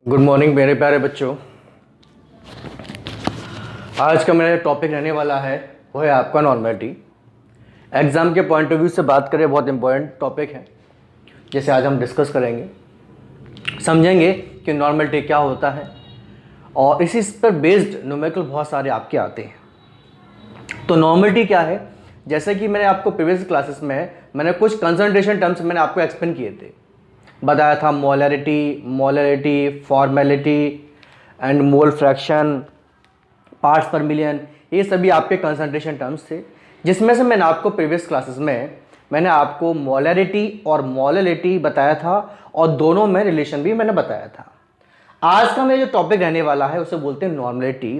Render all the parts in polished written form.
Good morning मेरे प्यारे बच्चों। आज का मेरा टॉपिक रहने वाला है वो है आपका नॉर्मेलिटी। एग्ज़ाम के पॉइंट ऑफ व्यू से बात करें बहुत इंपॉर्टेंट टॉपिक है, जैसे आज हम डिस्कस करेंगे, समझेंगे कि नॉर्मेलिटी क्या होता है और इसी पर बेस्ड न्यूमेरिकल बहुत सारे आपके आते हैं। तो नॉर्मेलिटी क्या है, जैसे कि मैंने आपको प्रीवियस क्लासेस में मैंने कुछ कंसंट्रेशन टर्म्स मैंने आपको एक्सप्लेन किए थे, बताया था molarity, formality and mole fraction, parts पर मिलियन, ये सभी आपके कंसंट्रेशन टर्म्स थे, जिसमें से मैंने आपको प्रीवियस क्लासेस में मैंने आपको मोलैरिटी और मोलैलिटी बताया था और दोनों में रिलेशन भी मैंने बताया था। आज का मेरा जो टॉपिक रहने वाला है उसे बोलते हैं नॉर्मेलिटी।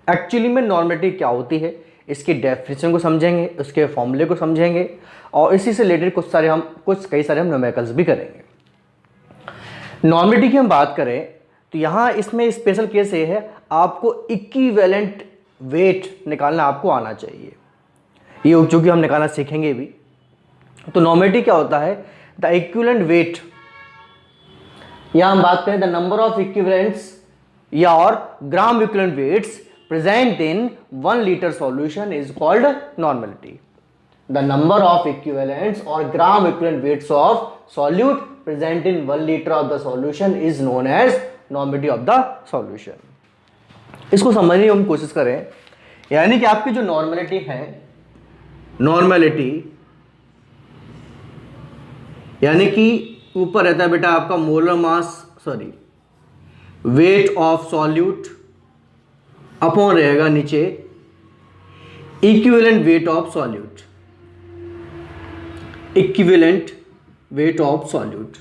एक्चुअली में नॉर्मेलिटी क्या होती है, इसकी डेफिनेशन को समझेंगे, उसके फॉर्मूले को समझेंगे और इसी से रिलेटेड कई सारे हम न्यूमेरिकल्स भी करेंगे। नॉर्मेलिटी की हम बात करें तो यहाँ इसमें स्पेशल केस ये है, आपको इक्विवेलेंट वेट निकालना आपको आना चाहिए, ये जो कि हम निकालना सीखेंगे भी। तो नॉर्मेलिटी क्या होता है, द इक्विवेलेंट वेट, या हम बात करें द नंबर ऑफ इक्विवेलेंट्स या और gram equivalent weights present in 1 litre solution is called normality. The number of equivalents or gram equivalent weights of solute present in 1 liter of the solution is known as normality of the solution। इसको समझने की हम कोशिश करें, यानी कि आपकी जो नॉर्मेलिटी है, नॉर्मेलिटी यानी कि ऊपर रहता है बेटा आपका molar mass weight of solute, upon रहेगा नीचे equivalent weight of solute, equivalent weight of solute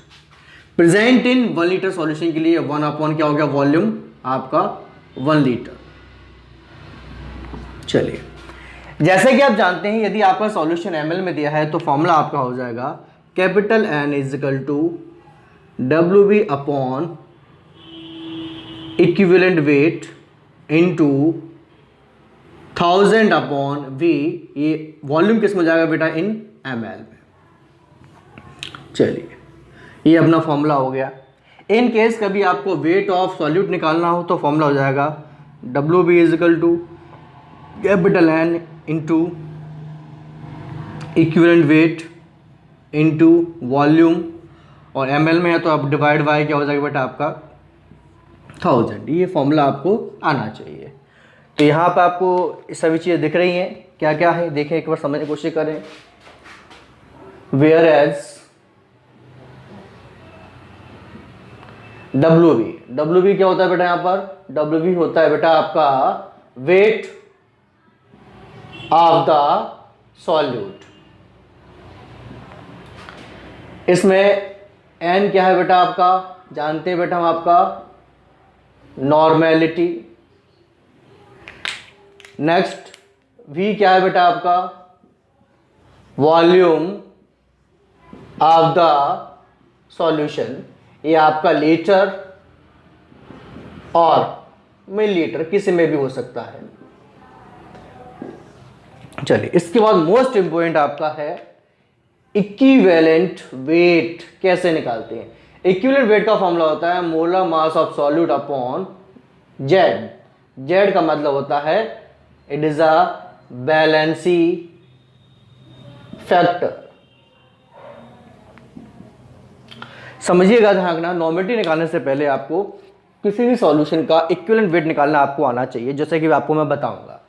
present in 1 litre solution के लिए 1 अपॉन क्या हो गया, वॉल्यूम आपका 1 लीटर। चलिए, जैसे कि आप जानते हैं यदि आपका सॉल्यूशन ml में दिया है तो फॉर्मूला आपका हो जाएगा capital N is equal to WB upon equivalent weight into 1000 upon V। ये वॉल्यूम किस में जाएगा बेटा, इन ml में। चलिए, ये अपना फॉर्मूला हो गया। इन केस कभी आपको वेट ऑफ सॉल्यूट निकालना हो तो फॉर्मूला हो जाएगा WB is equal to capital N into equivalent weight into volume, और ml में है तो आप डिवाइड बाय क्या हो जाएगा बेटा आपका 1000। ये फॉर्मूला आपको आना चाहिए। तो यहाँ पर आपको सभी चीज़ें दिख रही हैं, क्या क्या है देखें, एक बार समझने की कोशिश करें। वेयर एज WB क्या होता है बेटा, यहाँ पर WB होता है बेटा आपका वेट ऑफ द सॉल्यूट। इसमें N क्या है बेटा आपका, जानते हैं बेटा हम आपका नॉर्मेलिटी। नेक्स्ट V क्या है बेटा आपका, वॉल्यूम ऑफ द सॉल्यूशन, ये आपका लीटर और मिलीलीटर किसी में भी हो सकता है। चलिए, इसके बाद मोस्ट इंपोर्टेंट आपका है इक्विवेलेंट वेट। कैसे निकालते हैं, इक्विवेलेंट वेट का फॉर्मूला होता है molar mass of solute upon Z. Z का मतलब होता है it is a valency factor. समझिएगा, ध्यान रखना, नॉर्मेलिटी निकालने से पहले आपको किसी भी सॉल्यूशन का इक्विवेलेंट वेट निकालना आपको आना चाहिए, जैसे कि आपको मैं बताऊंगा।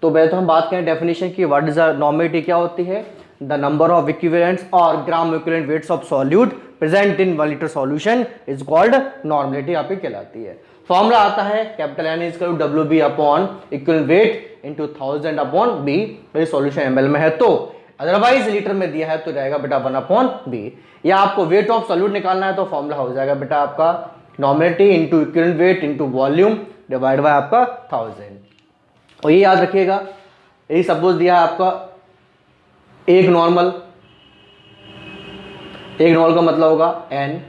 तो पहले तो हम बात करें डेफिनेशन की, व्हाट इज अ नॉर्मेलिटी, क्या होती है, द नंबर ऑफ इक्विवेलेंट्स और gram equivalent weights of solute present in 1 litre solution is called normality, आपकी कहलाती है। फॉर्मूला आता है capital N is equal to WB upon equivalent weight into 1000 upon B। यदि सॉल्यूशन ml में है तो, अदरवाइज लीटर में दिया है तो रहेगा बेटा 1 अपॉन B। या आपको वेट ऑफ सॉल्यूट निकालना है तो फॉर्मूला हो जाएगा बेटा आपका normality into equivalent weight into volume divide by आपका 1000। और ये याद रखिएगा, यही सपोज दिया है आपका एक नॉर्मल का मतलब होगा N,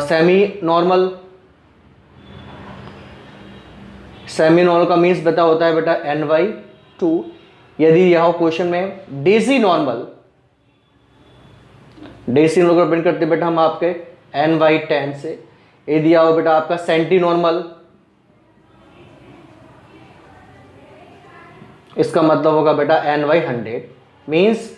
सेमी नॉर्मल का मीन्स बेटा होता है बेटा N/2। यदि यह क्वेश्चन में डेसी नॉर्मल को प्रिंट करते बेटा हम आपके n/10 से, ये दिया हो बेटा आपका सेंटी नॉर्मल, इसका मतलब होगा बेटा n/100, मीन्स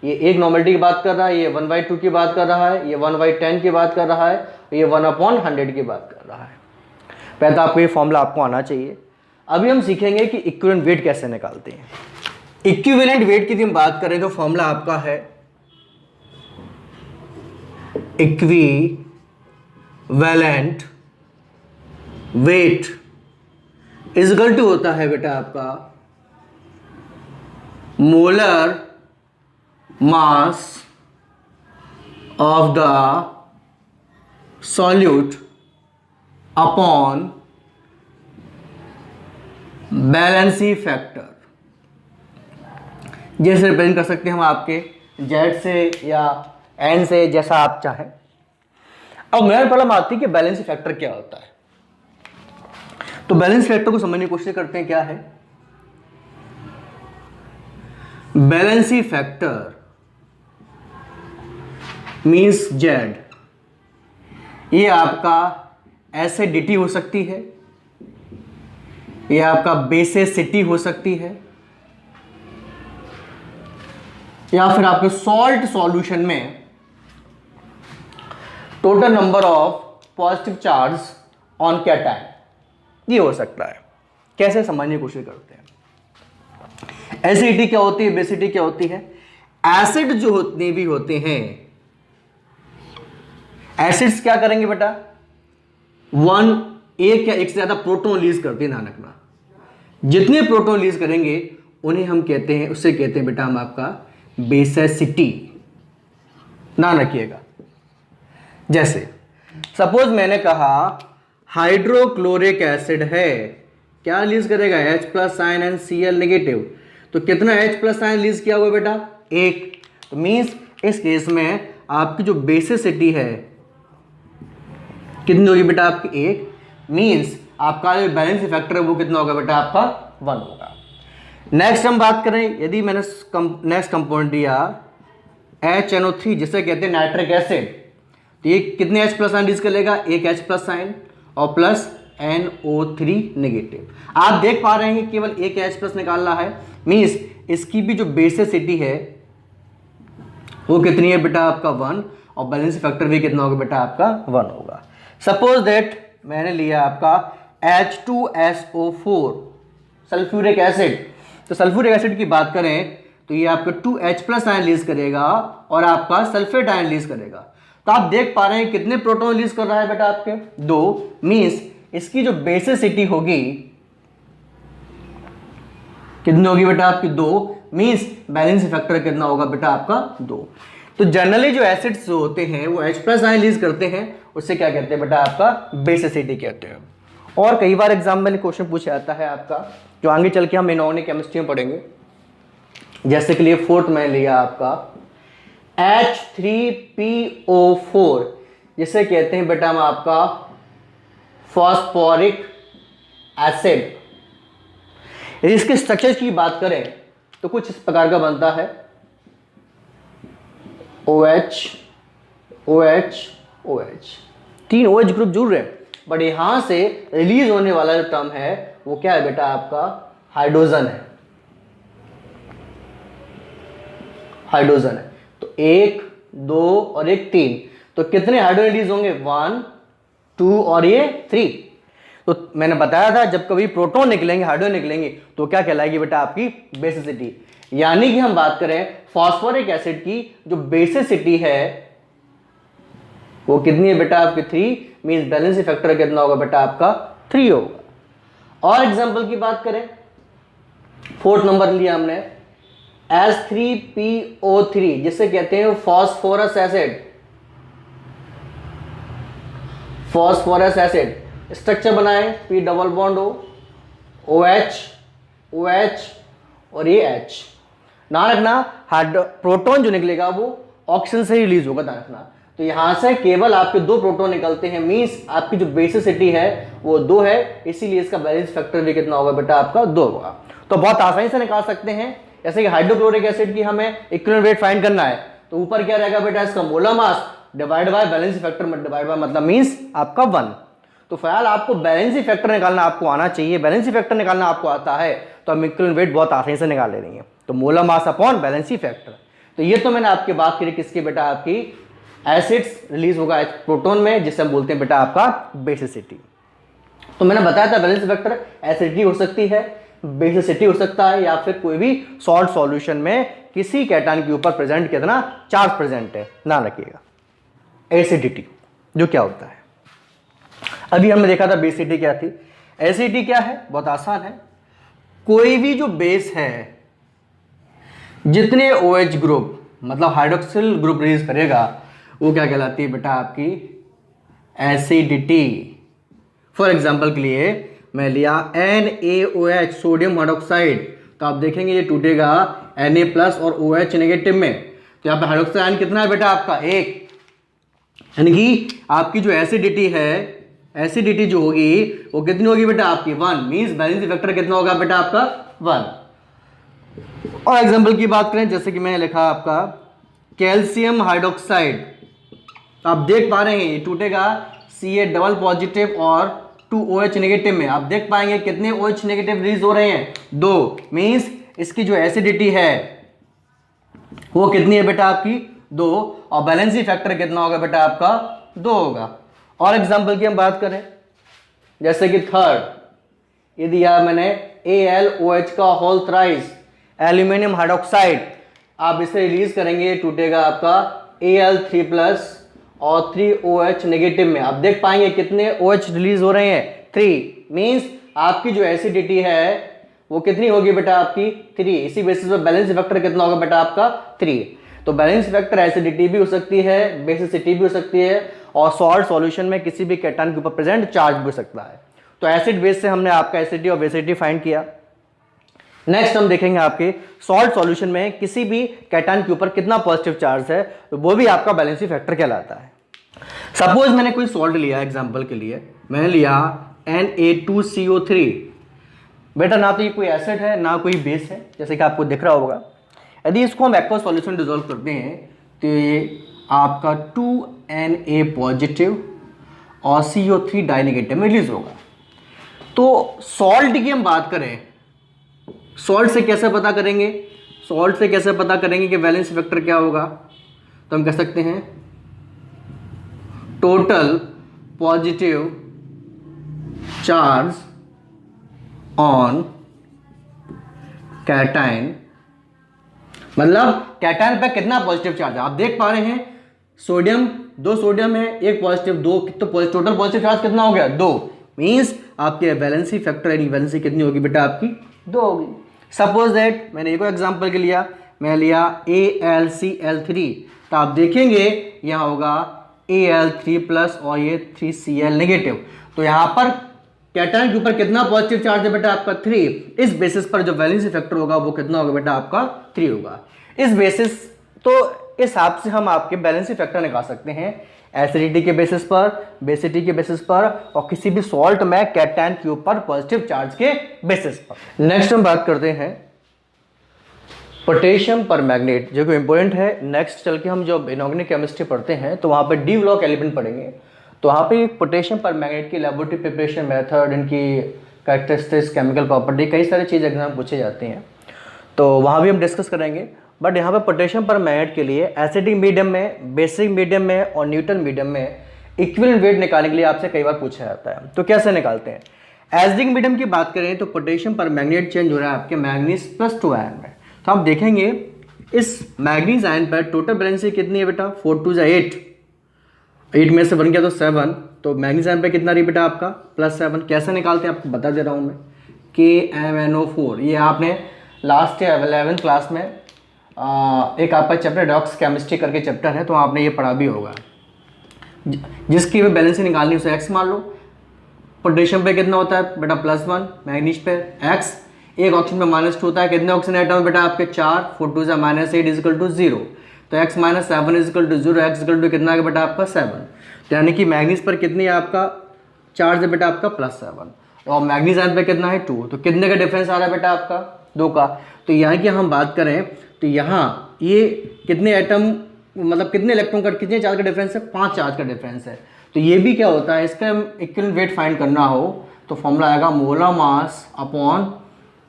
ये एक नॉर्मलिटी की बात कर रहा है, ये 1/2 की बात कर रहा है, ये 1/10 की बात कर रहा है, ये 1/100 की बात कर रहा है। पहले तो आपको ये फॉर्मूला आपको आना चाहिए। अभी हम सीखेंगे कि इक्विवेलेंट वेट कैसे निकालते हैं। इक्विवेलेंट वेट की हम बात करें तो फॉर्मूला आपका है equivalent weight is equal to होता है बेटा आपका molar mass of the solute upon valency factor. जैसे रिप्रेजेंट कर सकते हैं हम आपके जेड से या एन से, जैसा आप चाहें। अब मेरे प्रॉब्लम आती है कि बैलेंसी फैक्टर क्या होता है। तो बैलेंस फैक्टर को समझने की कोशिश करते हैं क्या है। बैलेंसी फैक्टर मीन्स जेड, ये आपका एसिडिटी हो सकती है, ये आपका बेसिसिटी हो सकती है, या फिर आपके सॉल्ट सॉल्यूशन में total number of positive charge on cation, ये हो सकता है। कैसे समझने की कोशिश करते हैं। एसिडिटी क्या होती है, बेसिसिटी क्या होती है। एसिड जो होते भी होते हैं, एसिड्स क्या करेंगे बेटा, एक या एक से ज्यादा प्रोटॉन रिलीज करते हैं। ध्यान रखना, जितने प्रोटॉन रिलीज करेंगे उन्हें हम कहते हैं, उससे कहते हैं बेटा हम आपका बेसिसिटी। ध्यान रखिएगा। जैसे सपोज मैंने कहा हाइड्रोक्लोरिक एसिड है, क्या रिलीज करेगा, H+ ion and Cl negative. तो कितना H+ आयन रिलीज किया हुआ बेटा, 1। तो मीन्स इस केस में आपकी जो बेसिसिटी है कितनी होगी बेटा आपकी, 1। मीन्स आपका जो बैलेंस फैक्टर है वो कितना होगा बेटा आपका, 1 होगा। नेक्स्ट हम बात करें, यदि मैंने नेक्स्ट कंपाउंड दिया HNO3 जिसे कहते हैं नाइट्रिक एसिड, तो ये कितने H+ आयन रिलीज करेगा, 1 H+ आयन और प्लस NO3 नेगेटिव। आप देख पा रहे हैं केवल एक H+ निकाल रहा है, मीन्स इसकी भी जो बेसिसिटी है वो कितनी है बेटा आपका 1, और बैलेंस फैक्टर भी कितना होगा बेटा आपका 1 होगा। सपोज दैट मैंने लिया आपका H2SO4 सल्फ्यूरिक एसिड। तो सल्फ्यूरिक एसिड की बात करें तो ये आपका 2H+ आयन रिलीज करेगा और आपका सल्फेट आयन रिलीज करेगा। तो आप देख पा रहे हैं कितने प्रोटॉन रिलीज कर रहा है बेटा आपके, 2। मीन्स इसकी जो बेसिसिटी होगी कितनी होगी बेटा आपकी, 2। मीन्स बैलेंस फैक्टर कितना होगा बेटा आपका, 2। तो जनरली जो एसिड्स जो होते हैं वो H+ आयन रिलीज करते हैं, उससे क्या कहते हैं बेटा आपका बेसिसिटी कहते हैं। और कई बार एग्जाम में क्वेश्चन पूछा जाता है आपका, जो आगे चल के हम इनऑर्गेनिक केमिस्ट्री में पढ़ेंगे। जैसे कि लिए 4th में लिया आपका H3PO4 जिसे कहते हैं बेटा हम आपका फॉस्फोरिक एसिड। इसके स्ट्रक्चर की बात करें तो कुछ इस प्रकार का बनता है, OH OH OH, 3 OH group जुड़ रहे हैं, बट यहां से रिलीज होने वाला जो टर्म है वो क्या है बेटा आपका हाइड्रोजन है। हाइड्रोजन है तो 1 2 और 1 3, तो कितने हाइड्रोजन रिलीज होंगे, 1 2 और ये 3। तो मैंने बताया था जब कभी प्रोटॉन निकलेंगे, हाइड्रोजन निकलेंगे तो क्या कहलाएगी बेटा आपकी बेसिसिटी। यानी कि हम बात करें फॉस्फोरिक एसिड की जो बेसिसिटी है वो कितनी है बेटा आपकी 3। मींस बैलेंस फैक्टर कितना होगा बेटा आपका 3 होगा। और एग्जांपल की बात करें, 4th नंबर लिया हमने H3PO3 जिसे कहते हैं phosphorous acid. Phosphorous acid structure बनाए P double bond OH OH और ये H। ना रखना प्रोटॉन जो निकलेगा वो ऑक्सीजन से ही रिलीज होगा, ध्यान रखना। तो यहां से केवल आपके 2 प्रोटॉन निकलते हैं, मींस आपकी जो बेसिसिटी है वो 2 है, इसीलिए इसका बैलेंस फैक्टर भी कितना होगा बेटा आपका 2 होगा। तो बहुत आसानी से निकाल सकते हैं। जैसे कि हाइड्रोक्लोरिक एसिड की हमें इक्विवेलेंट वेट फाइंड करना है तो ऊपर क्या रहेगा बेटा इसका molar mass, divide by valency factor divide by मतलब मींस आपका 1। तो फिलहाल आपको बैलेंसी फैक्टर निकालना आपको आना चाहिए, बैलेंसी फैक्टर निकालना आपको आता है तो हम इक्विवेलेंट वेट बहुत आसानी से निकाल ले देंगे। तो molar mass upon valency factor. तो ये तो मैंने आपकी बात करी किसकी बेटा, आपकी एसिड्स रिलीज होगा प्रोटोन में, जिसे हम बोलते हैं बेटा आपका बेसिसिटी। तो मैंने बताया था बैलेंसी फैक्टर एसिडिटी हो सकती है, बेसिसिटी हो सकता है, या फिर कोई भी सॉल्ट सॉल्यूशन में किसी कैटायन के ऊपर प्रेजेंट कितना चार्ज प्रेजेंट है, ना रखिएगा। एसिडिटी जो क्या होता है, अभी हमने देखा था बेसिसिटी क्या थी। एसिडिटी क्या है, बहुत आसान है, कोई भी जो बेस है जितने OH ग्रुप मतलब हाइड्रोक्सिल ग्रुप रिलीज करेगा वो क्या कहलाती है बेटा आपकी एसिडिटी। फॉर एग्जांपल के लिए मैं लिया NaOH सोडियम हाइड्रोक्साइड, तो आप देखेंगे ये टूटेगा Na+ और OH नेगेटिव में, तो यहाँ पे हाइड्रोक्साइड आयन कितना है बेटा आपका 1, यानी कि आपकी जो एसिडिटी है, एसिडिटी जो होगी वो कितनी होगी बेटा आपकी 1, मींस बैलेंसी फैक्टर कितना होगा बेटा आपका 1। और एग्जांपल की बात करें, जैसे कि मैंने लिखा आपका कैल्शियम हाइड्रोक्साइड, तो आप देख पा रहे हैं ये टूटेगा Ca डबल पॉजिटिव और 2 OH नेगेटिव में। आप देख पाएंगे कितने OH नेगेटिव रिलीज हो रहे हैं 2, मींस इसकी जो एसिडिटी है वो कितनी है बेटा आपकी 2, और बैलेंसी फैक्टर कितना होगा बेटा आपका 2 होगा। और एग्जांपल की हम बात करें, जैसे कि थर्ड ये दिया मैंने AlOH का होल थ्राइस एल्यूमिनियम हाइड्रोक्साइड, आप इसे रिलीज करेंगे टूटेगा आपका Al3+ और 3 OH नेगेटिव में। आप देख पाएंगे कितने OH रिलीज हो रहे हैं 3, मींस आपकी जो एसिडिटी है वो कितनी होगी बेटा आपकी 3। इसी बेसिस पर बैलेंस फैक्टर कितना होगा बेटा आपका 3। तो बैलेंस फैक्टर एसिडिटी भी हो सकती है, बेसिसिटी भी हो सकती है, और सॉल्ट सॉल्यूशन में किसी भी कैटायन के ऊपर प्रेजेंट चार्ज भी हो सकता है। तो एसिड बेस से हमने आपका एसिडिटी और बेसिसिटी फाइंड किया। नेक्स्ट हम देखेंगे आपके सॉल्ट सॉल्यूशन में किसी भी कैटायन के ऊपर कितना पॉजिटिव चार्ज है, तो वो भी आपका बैलेंसी फैक्टर कहलाता है। सपोज मैंने कोई सॉल्ट लिया, एग्जांपल के लिए मैंने लिया Na2CO3, बेटा ना तो ये कोई एसिड है ना कोई बेस है, जैसे कि आपको दिख रहा होगा। यदि इसको हम एक्वस सॉल्यूशन डिसॉल्व करते हैं तो ये आपका 2Na पॉजिटिव और CO3 डाई नेगेटिव में रिलीज होगा। तो सॉल्ट की हम बात करें, सॉल्ट से कैसे पता करेंगे, सॉल्ट से कैसे पता करेंगे कि बैलेंस फैक्टर क्या होगा, तो हम कह सकते हैं total positive charge on cation, मतलब कैटायन पे कितना पॉजिटिव चार्ज है। आप देख पा रहे हैं सोडियम, 2 सोडियम है, 1 पॉजिटिव, 2 तो टोटल पॉजिटिव चार्ज कितना हो गया 2, मींस आपके बैलेंसी फैक्टर यानी बैलेंसी कितनी होगी बेटा आपकी 2 होगी। सपोज दैट मैंने एक एग्जांपल के लिया, मैं लिया AlCl3, तो आप देखेंगे यहाँ होगा Al3+ और ये 3Cl नेगेटिव, तो यहाँ पर कैटायन के ऊपर कितना पॉजिटिव चार्ज है बेटा आपका 3। इस बेसिस पर जो बैलेंसी फैक्टर होगा वो कितना होगा बेटा आपका 3 होगा। इस बेसिस तो इस हिसाब से हम आपके बैलेंसी फैक्टर निकाल सकते हैं एसिडिटी के बेसिस पर, बेसिसिटी के बेसिस पर, और किसी भी सॉल्ट में कैटायन के ऊपर पॉजिटिव चार्ज के बेसिस पर। नेक्स्ट हम बात करते हैं पोटेशियम परमैंगनेट, जो कि इंपॉर्टेंट है। नेक्स्ट चल के हम जब इनऑर्गेनिक केमिस्ट्री पढ़ते हैं तो वहाँ पे डी ब्लॉक एलिमेंट पढ़ेंगे, तो वहाँ पे पोटेशियम परमैंगनेट की लैबोरेटरी प्रिपरेशन मेथड, इनकी कैरेक्टरिस्टिक्स, केमिकल प्रॉपर्टी, कई सारी चीज़ एग्जाम पूछे जाते हैं, तो वहाँ भी हम डिस्कस करेंगे। बट यहाँ पे पोटेशियम परमैंगनेट के लिए एसिडिक मीडियम में, बेसिक मीडियम में और न्यूट्रल मीडियम में इक्विवेलेंट वेट निकालने के लिए आपसे कई बार पूछा जाता है। तो कैसे निकालते हैं? एसिडिक मीडियम की बात करें तो पोटेशियम परमैंगनेट चेंज हो रहा है आपके मैग्नीज +2 आयन में, तो आप देखेंगे इस मैग्नीज आयन पर टोटल बैलेंसी कितनी है बेटा 4 2 8, 8 में से 1 गया तो 7, तो मैग्नीज आयन पर कितना रही बेटा आपका +7। कैसे निकालते हैं आपको बता दे रहा हूँ मैं, KMnO4, ये आपने लास्ट या 11th क्लास में एक आपका चैप्टर डॉक्स केमिस्ट्री करके चैप्टर है, तो आपने ये पढ़ा भी होगा। जिसकी भी बैलेंसी निकालनी उसे x मान लो। पोटेशियम पे कितना होता है बेटा +1, मैग्नीज पे x, एक ऑक्सीजन पे -2 होता है, कितने ऑक्सीजन आइटम बेटा आपके 4, 4 2 -8 = 0, तो x - 7 = 0, x = कितना है बेटा आपका 7, तो यानी कि मैग्नीज पर कितनी है आपका चार्ज है बेटा आपका +7, और मैग्नीज आयन पे कितना है 2, तो कितने का डिफरेंस आ रहा है बेटा आपका 2 का। तो यहाँ की हम बात करें तो यहाँ ये कितने एटम मतलब कितने इलेक्ट्रॉन का, कितने चार्ज का डिफरेंस है, 5 चार्ज का डिफरेंस है। तो ये भी क्या होता है, इसका इक्विवेलेंट वेट फाइंड करना हो तो फॉर्मूला आएगा molar mass upon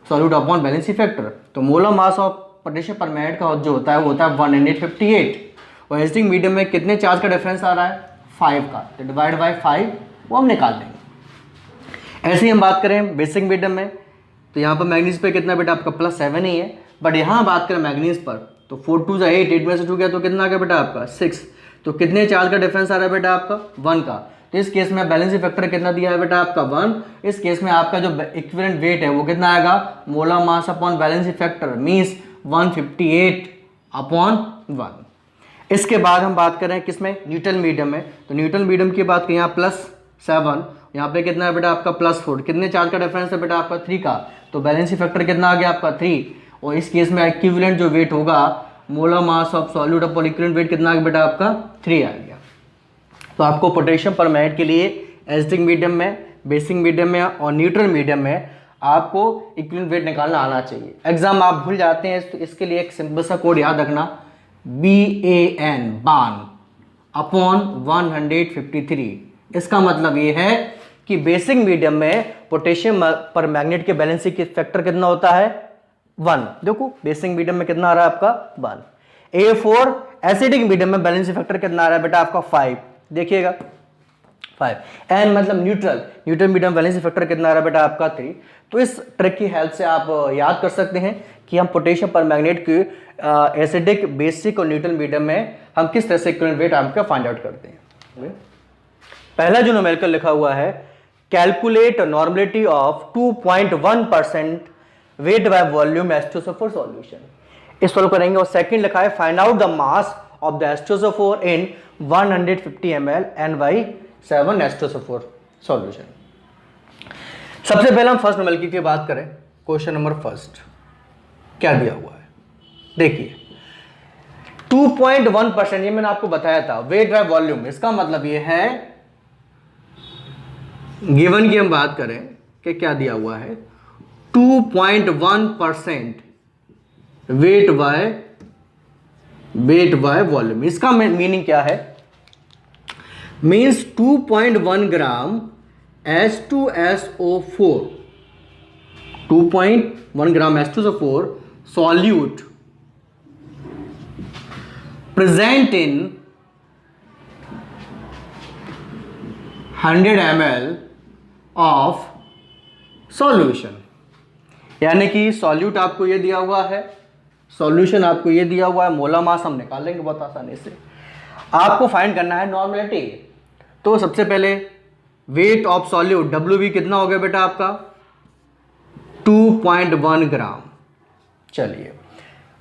solute upon valency factor. तो molar mass of potassium permanganate का जो होता है वो होता है 158 और एसिडिक मीडियम में कितने चार्ज का डिफरेंस आ रहा है, 5 का, तो डिवाइड बाय 5 वो हम निकाल देंगे। ऐसे ही हम बात करें बेसिक मीडियम में, तो यहाँ पर मैग्नीज पे कितना बेटा आपका +7 ही है, बट यहाँ बात करें मैग्नीज पर तो 4 2 8, 8 में से 2 गया तो कितना आ गया बेटा आपका 6। तो कितने चार्ज का डिफरेंस आ रहा है बेटा आपका 1 का। तो इस केस में बैलेंस फैक्टर कितना दिया है बेटा आपका 1। इस केस में आपका जो इक्विवेलेंट वेट है वो कितना आएगा, molar mass upon balance factor means 158 upon 1। इसके बाद हम बात करें किसमें, न्यूट्रल मीडियम में। तो न्यूट्रल मीडियम की बात करें यहाँ +7, यहाँ पे कितना है बेटा आपका +4, कितने चार्ज का डिफरेंस है बेटा आपका 3 का। तो बैलेंस फैक्टर कितना आ गया आपका 3 और इस केस में इक्विवेलेंट जो वेट होगा molar mass of solute upon equivalent wait कितना आ गया बेटा आपका 3 आ गया। तो आपको पोटेशियम परमैंगनेट के लिए एसिडिक मीडियम में, बेसिक मीडियम में और न्यूट्रल मीडियम में आपको इक्विवेलेंट वेट निकालना आना चाहिए। एग्जाम आप भूल जाते हैं तो इसके लिए एक सिंपल सा कोड याद रखना, BAN बान अपॉन 153। इसका मतलब ये है कि बेसिक मीडियम में पोटेशियम परमैंगनेट के बैलेंसिंग फैक्टर कितना होता है 1। देखो बेसिक मीडियम में कितना आ रहा है आपका 1। A4 एसिडिक मीडियम में बैलेंसिंग फैक्टर कितना आ रहा है बेटा आपका 5, देखिएगा 5। N मतलब न्यूट्रल मीडियम बैलेंसिंग फैक्टर कितना आ रहा है बेटा आपका 3। तो इस ट्रिक की हेल्प से आप याद कर सकते हैं कि हम पोटेशियम परमैंगनेट के एसिडिक, बेसिक और न्यूट्रल मीडियम में हम किस तरह से इक्विवेलेंट वेट आपका फाइंड आउट करते हैं। पहला जो न्यूमेरिकल लिखा हुआ है, calculate normality of 2.1% weight by volume H2SO4 solution, इस सॉल्व करेंगे। और सेकंड लिखा है find out the mass of the H2SO4 in 150 ml Ny7 H2SO4 solution. सबसे पहले हम फर्स्ट न्यूमेरिकल की बात करें, क्वेश्चन नंबर फर्स्ट क्या दिया हुआ है, देखिए 2.1%, ये मैंने आपको बताया था वेट बाय वॉल्यूम। इसका मतलब ये है गिवन की हम बात करें कि क्या दिया हुआ है 2.1% वेट बाय वॉल्यूम। इसका मीनिंग क्या है, means 2.1 gram H2SO4, 2.1 gram H2SO4 solute present in 100 ml of solution। यानी कि सॉल्यूट आपको ये दिया हुआ है, सॉल्यूशन आपको ये दिया हुआ है, मोलर मास हम निकाल लेंगे बहुत आसानी से। आपको फाइंड करना है नॉर्मलिटी। तो सबसे पहले वेट ऑफ सॉल्यूट WB कितना हो गया बेटा आपका 2.1 ग्राम। चलिए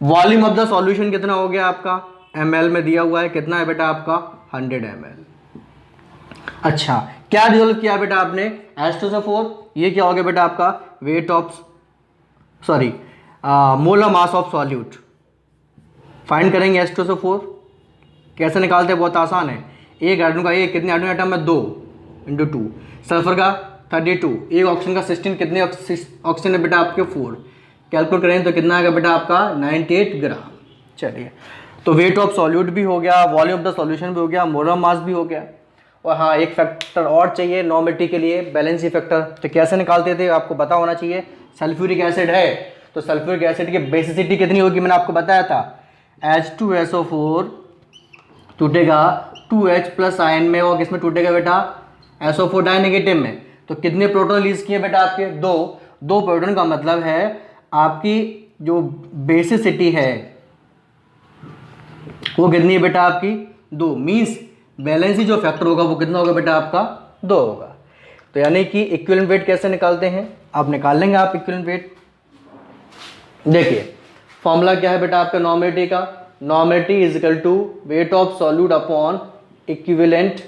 वॉल्यूम ऑफ द सॉल्यूशन कितना हो गया आपका, ml में दिया हुआ है, कितना है बेटा आपका 100 ml। अच्छा क्या रिजोल्व किया बेटा आपने H2SO4, ये क्या हो गया बेटा आपका weight of molar mass of solute. Find करेंगे H2SO4 कैसे निकालते हैं, बहुत आसान है। एक हाइड्रोजन का एक, कितने हाइड्रोजन आइटम है 2 × 2, सल्फर का 32, एक ऑक्सीजन का 16, कितने ऑक्सीजन है बेटा आपके 4। कैलकुलेट करें तो कितना आएगा बेटा आपका 98 ग्राम। चलिए तो वेट ऑफ सॉल्यूट भी हो गया, वॉल्यूम ऑफ द सॉल्यूशन भी हो गया, मोलर मास भी हो गया। और हाँ एक फैक्टर और चाहिए नॉर्मलिटी के लिए, बैलेंसी फैक्टर। तो कैसे निकालते थे आपको पता होना चाहिए। सल्फ्यूरिक एसिड है तो सल्फ्यूरिक एसिड की बेसिसिटी कितनी होगी, मैंने आपको बताया था H2SO4 टूटेगा 2H+ आयन में और किसमें टूटेगा बेटा SO4 डाई नेगेटिव में। तो कितने प्रोटॉन रिलीज किए बेटा आपके 2 प्रोटॉन का मतलब है आपकी जो बेसिसिटी है वो कितनी है बेटा आपकी 2, मींस बैलेंसी जो फैक्टर होगा वो कितना होगा बेटा आपका 2 होगा। तो यानी कि इक्विवेलेंट वेट कैसे निकालते हैं, आप निकाल लेंगे आप इक्विवेलेंट वेट। देखिए फॉर्मूला क्या है बेटा आपका नॉर्मलिटी का, normality is equal to weight of solute upon equivalent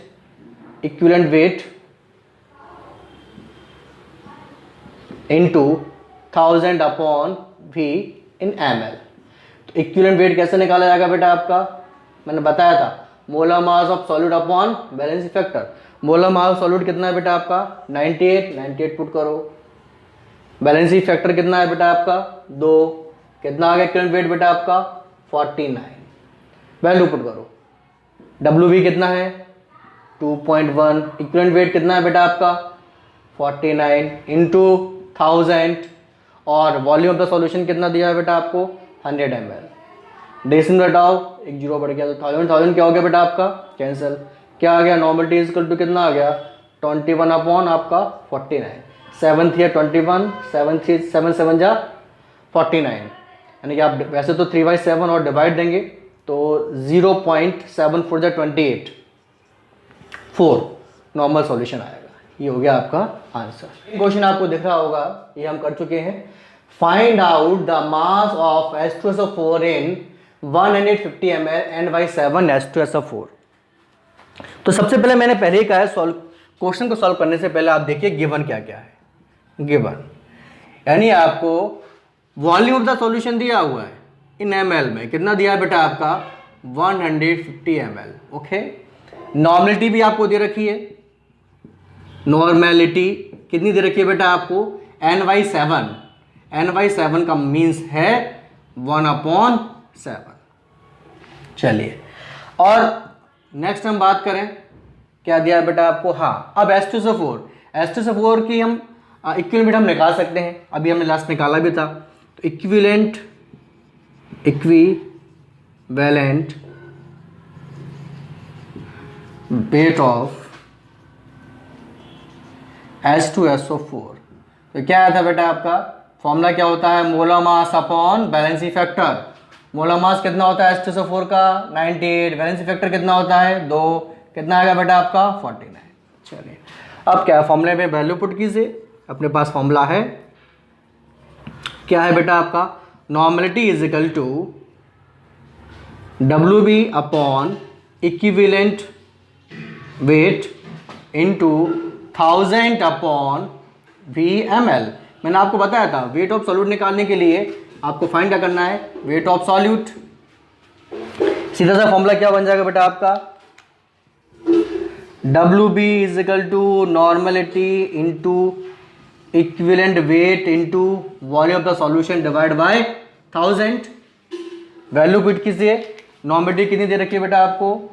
weight into 1000 upon V in ml। तो इक्विवेलेंट वेट कैसे निकाला जाएगा बेटा आपका, मैंने बताया था molar mass of solute upon balance factor. Molar mass of solute कितना है बेटा आपका 98 पुट करो, बैलेंस फैक्टर कितना है बेटा आपका 2, कितना आ गया इक्विवेलेंट वेट बेटा आपका 49। वैल्यू पुट करो। WV कितना है 2.1, इक्विवेलेंट वेट कितना है बेटा आपका 49 इंटू 1000, और वॉल्यूम ऑफ द सॉल्यूशन कितना दिया है बेटा आपको 100 ml। डेसिमल घटाओ, एक जीरो बढ़ गया तो 1000 क्या हो गया बेटा आपका कैंसिल, क्या आ गया नॉर्मल इक्वल टू कितना आ गया 21 अपॉन आपका 49, 7 3 21, 7 3 7 7 जा 49, यानी कि आप वैसे तो 3/7 और डिवाइड देंगे तो 0.74 जा 28, 4 नॉर्मल सॉल्यूशन आएगा। ये हो गया आपका आंसर। क्वेश्चन आपको दिख रहा होगा, ये हम कर चुके हैं। Find out the mass of H2SO4 in 150 ml N/7 H2SO4। तो सबसे पहले मैंने पहले ही कहा है क्वेश्चन को सॉल्व करने से पहले आप देखिए गिवन क्या क्या है। गिवन यानी आपको वॉल्यूम ऑफ द सॉल्यूशन दिया हुआ है इन ml में, कितना दिया है बेटा आपका 150 ml। ओके, नॉर्मलिटी भी आपको दे रखी है, नॉर्मेलिटी कितनी दे रखी है बेटा आपको N/7, N/7 का मीन्स है 1/7। चलिए, और नेक्स्ट हम बात करें क्या दिया है बेटा आपको। हाँ, अब H2SO4 की हम इक्विवेलेंट हम निकाल सकते हैं, अभी हमने लास्ट निकाला भी था। तो इक्विवेलेंट वेट ऑफ H2SO4, तो क्या आया था बेटा आपका फॉर्मूला क्या होता है molar mass upon valency factor. Molar मास कितना होता है H2SO4 का 98, वैलेंसी फैक्टर कितना होता है 2, कितना आएगा बेटा आपका 49। चलिए, अब क्या फॉर्मूले में वैल्यू पुट कीजिए, अपने पास फॉर्मूला है क्या है बेटा आपका normality is equal to WB upon equivalent weight into 1000 upon VmL। मैंने आपको बताया था वेट ऑफ सॉल्यूट निकालने के लिए आपको फाइंड क्या करना है वेट ऑफ सॉल्यूट। सीधा सा फॉर्मूला क्या बन जाएगा बेटा आपका WB is equal to normality into equivalent weight into volume of the solution divide by 1000। Value put कीजिए, नॉर्मलिटी कितनी दे रखी है बेटा आपको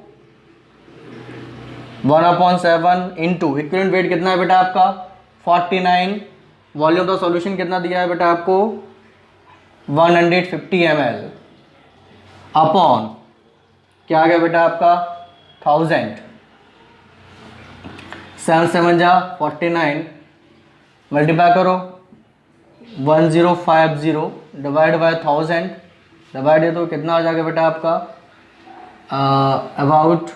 1/7 इंटू इक्विवेलेंट वेट कितना है बेटा आपका 49, वॉल्यूम ऑफ द सॉल्यूशन कितना दिया है बेटा आपको 150 ml अपॉन क्या आ गया बेटा आपका 1000, 7 7 जा 49, मल्टीप्लाई करो 1050 डिवाइड बाय 1000, डिवाइड है तो कितना आ जाएगा बेटा आपका अबाउट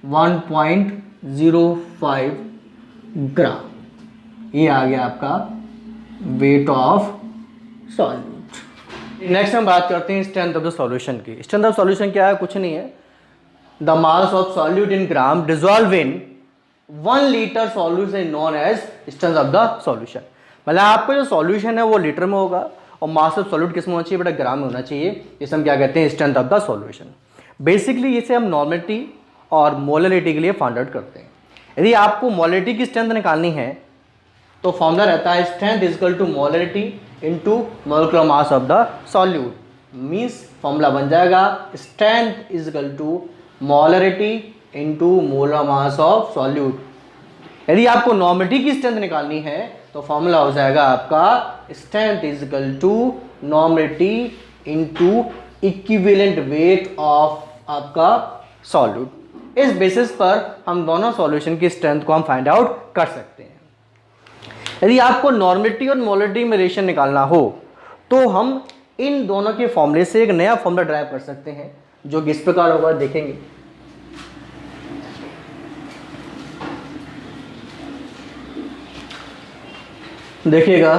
1.05 ग्राम। ये आ गया आपका वेट ऑफ सॉल्यूट। नेक्स्ट हम बात करते हैं स्ट्रेंथ ऑफ द सॉल्यूशन की। स्ट्रेंथ ऑफ सॉल्यूशन क्या है, कुछ नहीं है, the mass of solute in gram dissolve in 1 litre solution is known as strength of the solution. मतलब आपका जो सॉल्यूशन है वो लीटर में होगा और मास ऑफ सॉल्यूट किस में होना चाहिए बेटा ग्राम में होना चाहिए। इसे हम क्या कहते हैं strength of the solution. Basically इसे हम नॉर्मलिटी और मोलरिटी के लिए फाइंड आउट करते हैं। यदि आपको मोलरिटी की स्ट्रेंथ निकालनी है तो फॉर्मूला रहता है strength is equal to molarity into molecular mass of the solute. Means formula बन जाएगा strength is equal to molarity into molar mass of solute. यदि आपको नॉर्मलिटी की स्ट्रेंथ निकालनी है तो फॉर्मूला हो जाएगा आपका strength is equal to normality into equivalent weight of आपका सॉल्यूट। इस बेसिस पर हम दोनों सॉल्यूशन की स्ट्रेंथ को हम फाइंड आउट कर सकते हैं। यदि आपको नॉर्मलिटी और मोलरिटी में रिलेशन निकालना हो तो हम इन दोनों के फॉर्मूले से एक नया फॉर्मूला ड्राइव कर सकते हैं जो कि इस प्रकार होगा, देखेंगे। देखिएगा,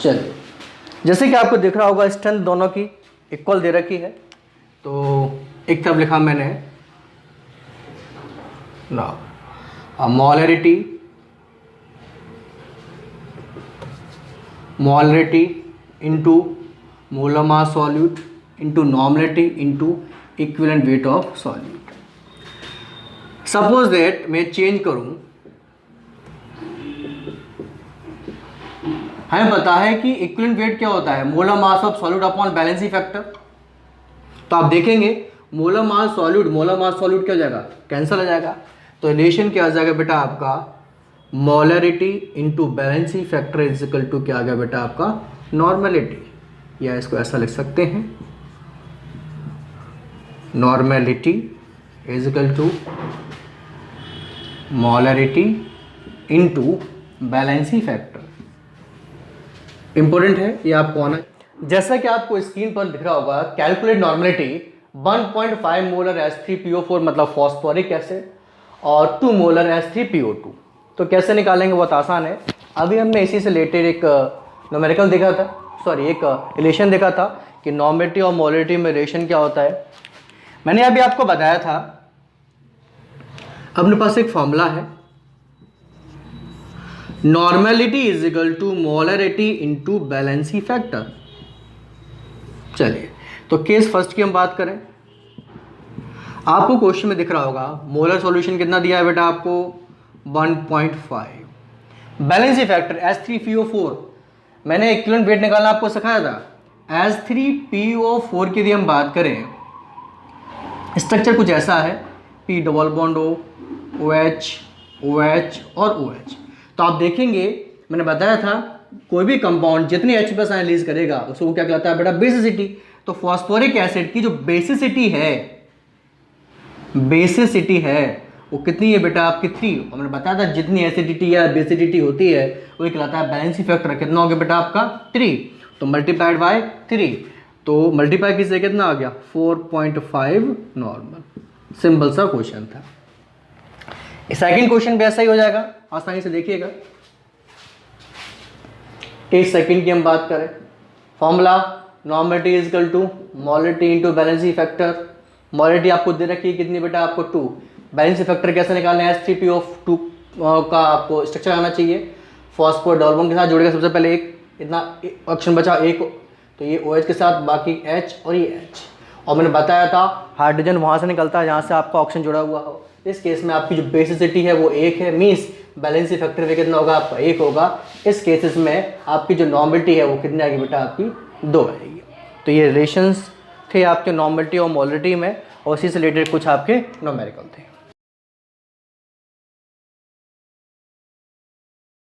चलिए, जैसे कि आपको दिख रहा होगा स्ट्रेंथ दोनों की इक्वल दे रखी है। तो एक तरफ लिखा मैंने ना molarity into molar mass solute into normality into equivalent weight of solute. Suppose that मैं चेंज करूं, हमें पता है कि इक्विवेलेंट वेट क्या होता है molar mass of solute upon valency factor. तो आप देखेंगे मोलर मास सॉल्यूट क्या हो जाएगा, कैंसिल हो जाएगा। तो रिलेशन क्या आ जाएगा बेटा आपका, molarity into balancing factor is equal to क्या आ गया बेटा आपका, नॉर्मेलिटी, या इसको ऐसा लिख सकते हैं, normality is equal to molarity into balancing factor. Important है ये आपको आना। जैसा कि आपको स्क्रीन पर दिख रहा होगा, कैलकुलेट नॉर्मेलिटी 1.5 मोलर H3PO4 मतलब फॉस्फोरिक एसिड और 2 मोलर H3PO2। तो कैसे निकालेंगे, बहुत आसान है। अभी हमने इसी से रिलेटेड एक न्यूमेरिकल देखा था, सॉरी एक रिलेशन देखा था कि नॉर्मेलिटी और मोलरिटी में रिलेशन क्या होता है। मैंने अभी आपको बताया था, अपने पास एक फॉर्मूला है, normality is equal to molarity into balancing factor. चलिए तो केस फर्स्ट की हम बात करें। आपको क्वेश्चन में दिख रहा होगा मोलर सॉल्यूशन कितना दिया है बेटा आपको, 1.5। बैलेंसिंग फैक्टर H3PO4, मैंने इक्विवेलेंट वेट निकालना आपको सिखाया था। H3PO4 की यदि हम बात करें, स्ट्रक्चर कुछ ऐसा है, P double bond O, OH, OH और OH। तो आप देखेंगे मैंने बताया था कोई भी कंपाउंड जितनी H प्लस एनालिज करेगा उसको क्या कहलाता है बेटा, बेसिसिटी। तो फॉस्फोरिक एसिड की जो बेसिसिटी है वो कितनी है बेटा आपकी 3। और मैंने बताया था जितनी एसिडिटी या बेसिडिटी होती है वो कहलाता है बैलेंसिंग फैक्टर। कितना हो गया बेटा आपका 3, तो मल्टीप्लाइड बाय 3, तो मल्टीप्लाई किससे कितना आ गया 4.5 नॉर्मल। सिंपल सा क्वेश्चन था। सेकंड क्वेश्चन भी ऐसा ही हो जाएगा, आसानी से देखिएगा। केस सेकंड की हम बात करें, formula normality is equal to molarity into balancing factor. Molarity आपको दे रखी है कितनी बेटा आपको 2। बैलेंसिंग फैक्टर कैसे निकालना है, H3PO2 का आपको स्ट्रक्चर आना चाहिए। फॉस्फोर डबल बॉन्ड के साथ जोड़ेगा सबसे पहले एक, इतना ऑप्शन बचा एक, तो ये OH के साथ, बाकी H और ये H। और मैंने बताया था हाइड्रोजन वहाँ से निकलता है जहाँ से आपका ऑक्सीजन जुड़ा हुआ हो। इस केस में आपकी जो बेसिसिटी है वो 1 है, मीन्स बैलेंसिंग फैक्टर भी कितना होगा आपका 1 होगा। इस केसेस में आपकी जो नॉर्मेलिटी है वो कितनी आएगी बेटा आपकी 2 आएगी। तो ये रिलेशंस थे आपके नॉर्मेलिटी और मोलरिटी में, और उसी से रिलेटेड कुछ आपके न्यूमेरिकल थे।